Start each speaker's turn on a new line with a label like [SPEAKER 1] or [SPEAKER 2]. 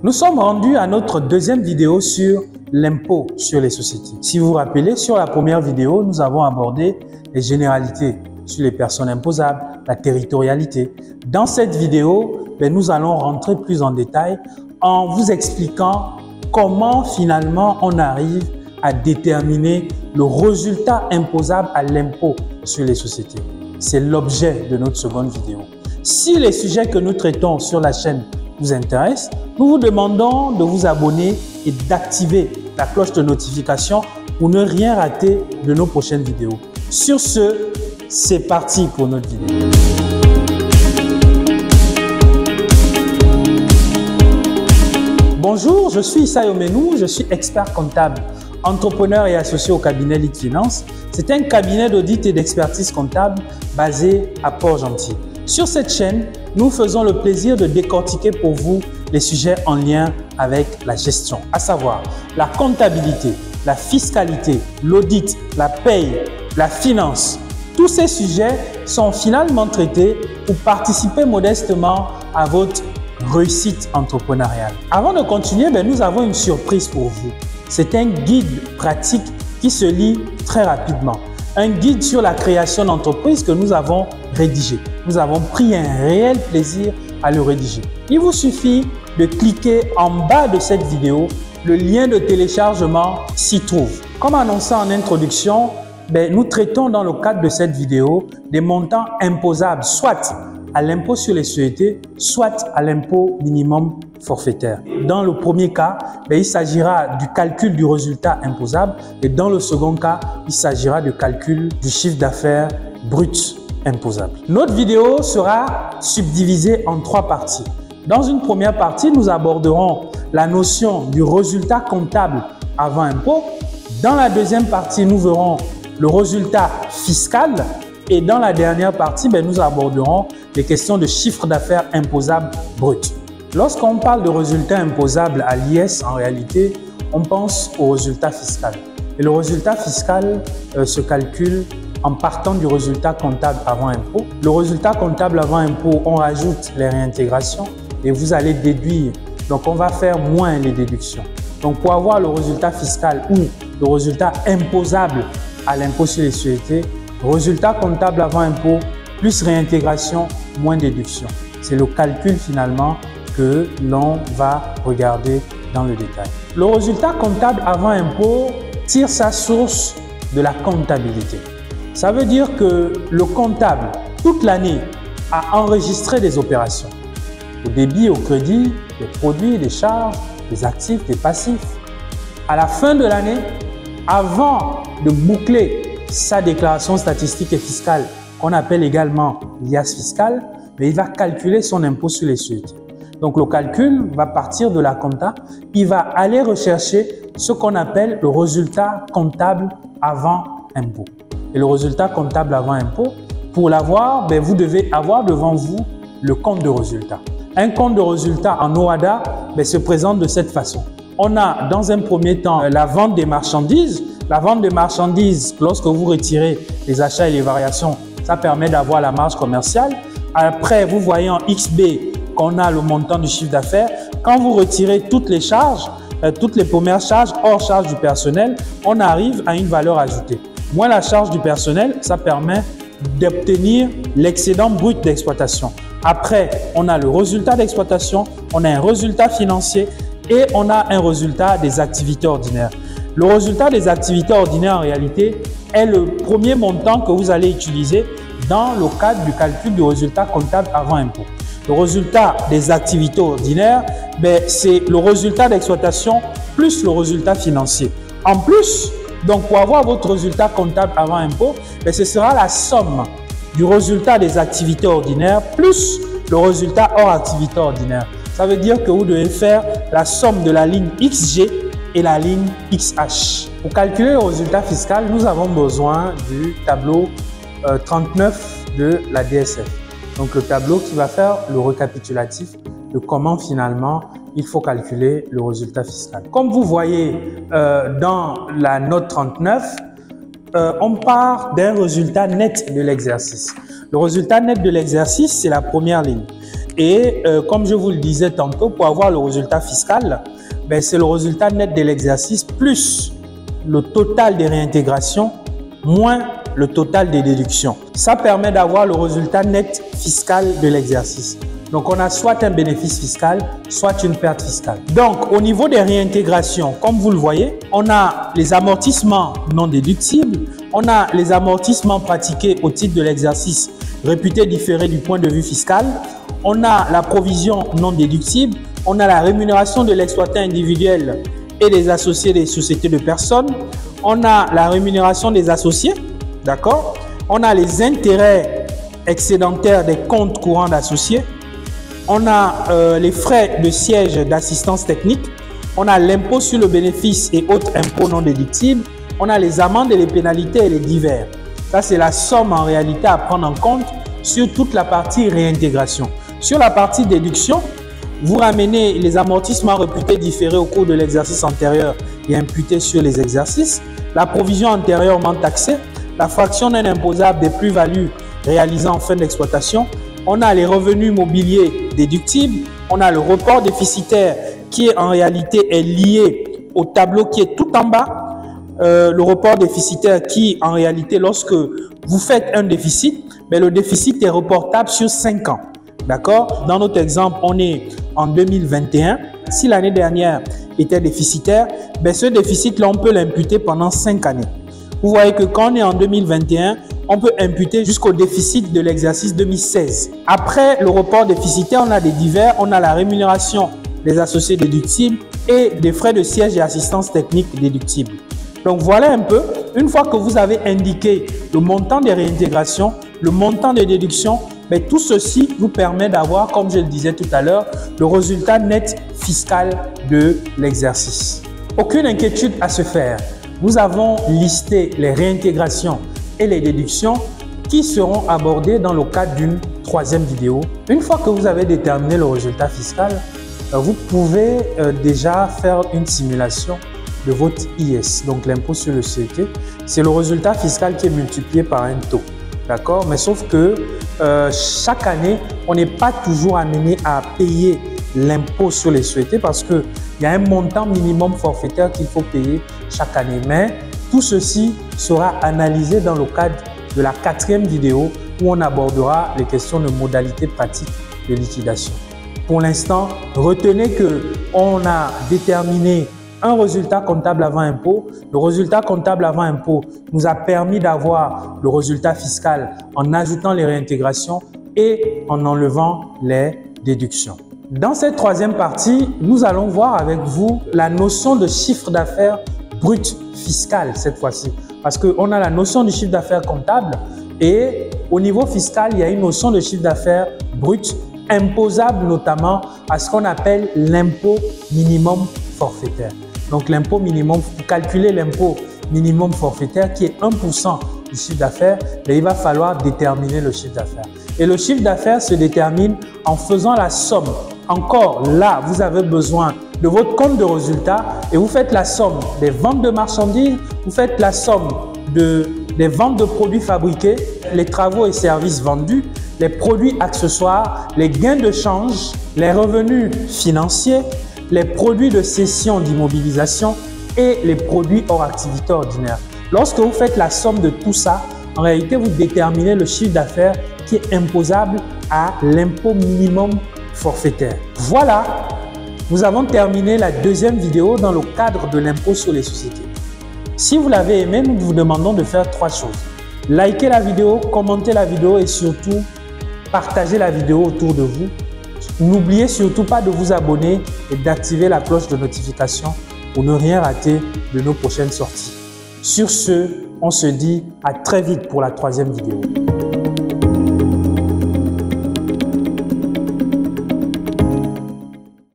[SPEAKER 1] Nous sommes rendus à notre deuxième vidéo sur l'impôt sur les sociétés. Si vous vous rappelez, sur la première vidéo, nous avons abordé les généralités sur les personnes imposables, la territorialité. Dans cette vidéo, nous allons rentrer plus en détail en vous expliquant comment finalement on arrive à déterminer le résultat imposable à l'impôt sur les sociétés. C'est l'objet de notre seconde vidéo. Si les sujets que nous traitons sur la chaîne vous intéressent, nous vous demandons de vous abonner et d'activer la cloche de notification pour ne rien rater de nos prochaines vidéos. Sur ce, c'est parti pour notre vidéo. Bonjour, je suis Issa Yomenou, je suis expert comptable, entrepreneur et associé au cabinet Lead Finance. C'est un cabinet d'audit et d'expertise comptable basé à Port-Gentil. Sur cette chaîne, nous faisons le plaisir de décortiquer pour vous les sujets en lien avec la gestion, à savoir la comptabilité, la fiscalité, l'audit, la paye, la finance. Tous ces sujets sont finalement traités pour participer modestement à votre réussite entrepreneuriale. Avant de continuer, nous avons une surprise pour vous. C'est un guide pratique qui se lit très rapidement. Un guide sur la création d'entreprise que nous avons rédigé. Nous avons pris un réel plaisir à le rédiger. Il vous suffit de cliquer en bas de cette vidéo. Le lien de téléchargement s'y trouve. Comme annoncé en introduction, nous traitons dans le cadre de cette vidéo des montants imposables, soit à l'impôt sur les sociétés, soit à l'impôt minimum forfaitaire. Dans le premier cas, il s'agira du calcul du résultat imposable et dans le second cas, il s'agira du calcul du chiffre d'affaires brut imposable. Notre vidéo sera subdivisée en trois parties. Dans une première partie, nous aborderons la notion du résultat comptable avant impôt. Dans la deuxième partie, nous verrons le résultat fiscal. Et dans la dernière partie, nous aborderons les questions de chiffre d'affaires imposable brut. Lorsqu'on parle de résultat imposable à l'IS, en réalité, on pense au résultat fiscal. Et le résultat fiscal se calcule en partant du résultat comptable avant impôt. Le résultat comptable avant impôt, on rajoute les réintégrations et vous allez déduire. Donc, on va faire moins les déductions. Donc, pour avoir le résultat fiscal ou le résultat imposable à l'impôt sur les sociétés, résultat comptable avant impôt plus réintégration moins déduction. C'est le calcul finalement que l'on va regarder dans le détail. Le résultat comptable avant impôt tire sa source de la comptabilité. Ça veut dire que le comptable, toute l'année, a enregistré des opérations. Au débit, au crédit, des produits, des charges, des actifs, des passifs. À la fin de l'année, avant de boucler sa déclaration statistique et fiscale, qu'on appelle également l'IAS fiscal, il va calculer son impôt sur les sociétés. Donc, le calcul va partir de la compta. Il va aller rechercher ce qu'on appelle le résultat comptable avant impôt. Et le résultat comptable avant impôt, pour l'avoir, vous devez avoir devant vous le compte de résultat. Un compte de résultat en OHADA se présente de cette façon. On a dans un premier temps la vente des marchandises. La vente des marchandises, lorsque vous retirez les achats et les variations, ça permet d'avoir la marge commerciale. Après, vous voyez en XB qu'on a le montant du chiffre d'affaires. Quand vous retirez toutes les charges, toutes les premières charges hors charge du personnel, on arrive à une valeur ajoutée. Moins la charge du personnel, ça permet d'obtenir l'excédent brut d'exploitation. Après, on a le résultat d'exploitation, on a un résultat financier et on a un résultat des activités ordinaires. Le résultat des activités ordinaires, en réalité, est le premier montant que vous allez utiliser dans le cadre du calcul du résultat comptable avant impôt. Le résultat des activités ordinaires, c'est le résultat d'exploitation plus le résultat financier. En plus, donc pour avoir votre résultat comptable avant impôt, ce sera la somme du résultat des activités ordinaires plus le résultat hors activité ordinaire. Ça veut dire que vous devez faire la somme de la ligne XG et la ligne XH. Pour calculer le résultat fiscal, nous avons besoin du tableau 39 de la DSF. Donc le tableau qui va faire le récapitulatif de comment finalement il faut calculer le résultat fiscal. Comme vous voyez dans la note 39, on part d'un résultat net de l'exercice. Le résultat net de l'exercice, c'est la première ligne. Et comme je vous le disais tantôt, pour avoir le résultat fiscal, c'est le résultat net de l'exercice plus le total des réintégrations moins le total des déductions. Ça permet d'avoir le résultat net fiscal de l'exercice. Donc, on a soit un bénéfice fiscal, soit une perte fiscale. Donc, au niveau des réintégrations, comme vous le voyez, on a les amortissements non déductibles, on a les amortissements pratiqués au titre de l'exercice réputés différés du point de vue fiscal, on a la provision non déductible, on a la rémunération de l'exploitant individuel et des associés des sociétés de personnes, on a la rémunération des associés, d'accord? On a les intérêts excédentaires des comptes courants d'associés, on a les frais de siège d'assistance technique, on a l'impôt sur le bénéfice et autres impôts non déductibles, on a les amendes et les pénalités et les divers. Ça, c'est la somme en réalité à prendre en compte sur toute la partie réintégration. Sur la partie déduction, vous ramenez les amortissements réputés différés au cours de l'exercice antérieur et imputés sur les exercices, la provision antérieurement taxée, la fraction non imposable des plus-values réalisées en fin d'exploitation, on a les revenus mobiliers déductibles, on a le report déficitaire qui en réalité est lié au tableau qui est tout en bas, le report déficitaire qui en réalité lorsque vous faites un déficit, le déficit est reportable sur 5 ans. D'accord? Dans notre exemple, on est en 2021. Si l'année dernière était déficitaire, ce déficit-là, on peut l'imputer pendant 5 années. Vous voyez que quand on est en 2021, on peut imputer jusqu'au déficit de l'exercice 2016. Après le report déficitaire, on a des divers, on a la rémunération des associés déductibles et des frais de siège et assistance technique déductibles. Donc voilà un peu, une fois que vous avez indiqué le montant des réintégrations, le montant des déductions, tout ceci vous permet d'avoir, comme je le disais tout à l'heure, le résultat net fiscal de l'exercice. Aucune inquiétude à se faire. Nous avons listé les réintégrations et les déductions qui seront abordées dans le cadre d'une troisième vidéo. Une fois que vous avez déterminé le résultat fiscal, vous pouvez déjà faire une simulation de votre IS, donc l'impôt sur le CET. C'est le résultat fiscal qui est multiplié par un taux. D'accord? Mais sauf que chaque année, on n'est pas toujours amené à payer l'impôt sur les sociétés parce qu'il y a un montant minimum forfaitaire qu'il faut payer chaque année. Mais tout ceci sera analysé dans le cadre de la 4e vidéo où on abordera les questions de modalités pratiques de liquidation. Pour l'instant, retenez qu'on a déterminé un résultat comptable avant impôt. Le résultat comptable avant impôt nous a permis d'avoir le résultat fiscal en ajoutant les réintégrations et en enlevant les déductions. Dans cette troisième partie, nous allons voir avec vous la notion de chiffre d'affaires brut fiscal cette fois-ci. Parce qu'on a la notion du chiffre d'affaires comptable et au niveau fiscal, il y a une notion de chiffre d'affaires brut imposable notamment à ce qu'on appelle l'impôt minimum forfaitaire. Donc l'impôt minimum, pour calculer l'impôt minimum forfaitaire qui est 1% du chiffre d'affaires, il va falloir déterminer le chiffre d'affaires. Et le chiffre d'affaires se détermine en faisant la somme. Encore là, vous avez besoin de votre compte de résultat et vous faites la somme des ventes de marchandises, vous faites la somme des ventes de produits fabriqués, les travaux et services vendus, les produits accessoires, les gains de change, les revenus financiers, les produits de cession d'immobilisation et les produits hors activité ordinaire. Lorsque vous faites la somme de tout ça, en réalité, vous déterminez le chiffre d'affaires qui est imposable à l'impôt minimum forfaitaire. Voilà, nous avons terminé la deuxième vidéo dans le cadre de l'impôt sur les sociétés. Si vous l'avez aimé, nous vous demandons de faire 3 choses. Likez la vidéo, commentez la vidéo et surtout, partagez la vidéo autour de vous. N'oubliez surtout pas de vous abonner et d'activer la cloche de notification pour ne rien rater de nos prochaines sorties. Sur ce, on se dit à très vite pour la 3e vidéo.